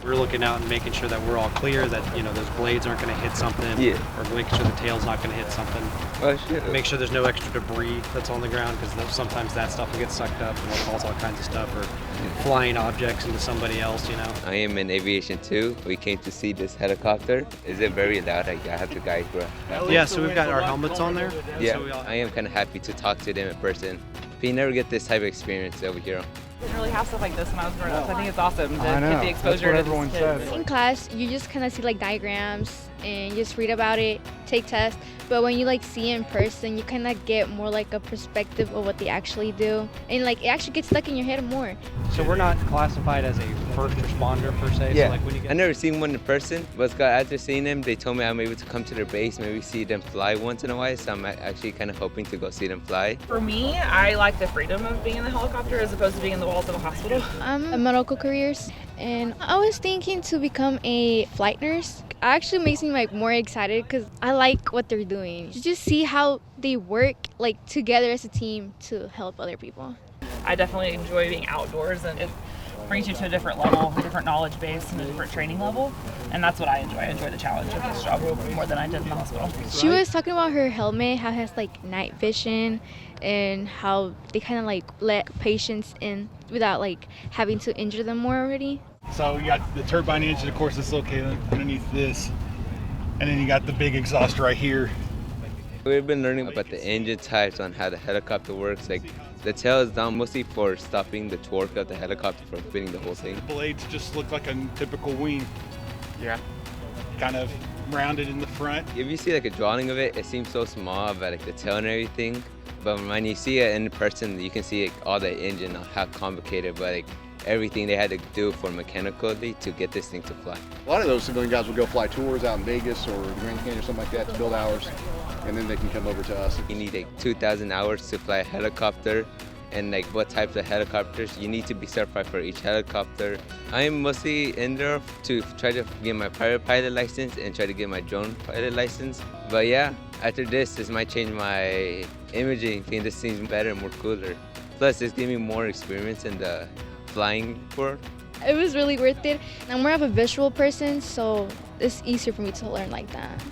We're looking out and making sure that we're all clear, that, you know, those blades aren't going to hit something, or making sure the tail's not going to hit something. Oh, shit. Make sure there's no extra debris that's on the ground, because sometimes that stuff will get sucked up and will cause all kinds of stuff, or flying objects into somebody else, you know. I am in aviation too. We came to see this helicopter. Is it very loud? I have to guide, bro. Yeah, so we've got our helmets on there. Yeah, So I am kind of happy to talk to them in person. But you never get this type of experience over here. Didn't really have stuff like this when I was growing up. So I think it's awesome to I know. get the exposure That's to what these everyone kids. says. In class, you just kind of see like diagrams and you just read about it, take tests. But when you like see it in person, you kind of get more like a perspective of what they actually do, and like it actually gets stuck in your head more. So we're not classified as a first responder per se. Yeah, So like when you get I never seen one in person, but after seeing them, they told me I'm able to come to their base, maybe see them fly once in a while, so I'm actually kind of hoping to go see them fly. For me, I like the freedom of being in the helicopter as opposed to being in the walls of a hospital. I'm a medical careers, and I was thinking to become a flight nurse. It actually makes me like more excited because I like what they're doing. You just see how they work like together as a team to help other people. I definitely enjoy being outdoors, and it brings you to a different level, a different knowledge base, and a different training level. And that's what I enjoy. I enjoy the challenge of this job more than I did in the hospital. She was talking about her helmet, how it has like night vision, and how they kind of like let patients in without like having to injure them more already. So you got the turbine engine, of course, it's located underneath this. And then you got the big exhaust right here. We've been learning about the engine types, on how the helicopter works. Like the tail is down mostly for stopping the torque of the helicopter from spinning the whole thing. The blades just look like a typical wing. Yeah. Kind of rounded in the front. If you see like a drawing of it, it seems so small about like the tail and everything. But when you see it in person, you can see like, all the engine, how complicated, but like everything they had to do for mechanically to get this thing to fly. A lot of those civilian guys will go fly tours out in Vegas or Grand Canyon or something like that to build hours, and then they can come over to us. You need like 2,000 hours to fly a helicopter, and like what types of helicopters. You need to be certified for each helicopter. I am mostly in there to try to get my private pilot license and try to get my drone pilot license. But yeah, after this might change my imaging. I think this seems better and more cooler. Plus, it's giving me more experience in the flying world. It was really worth it. I'm more of a visual person, so it's easier for me to learn like that.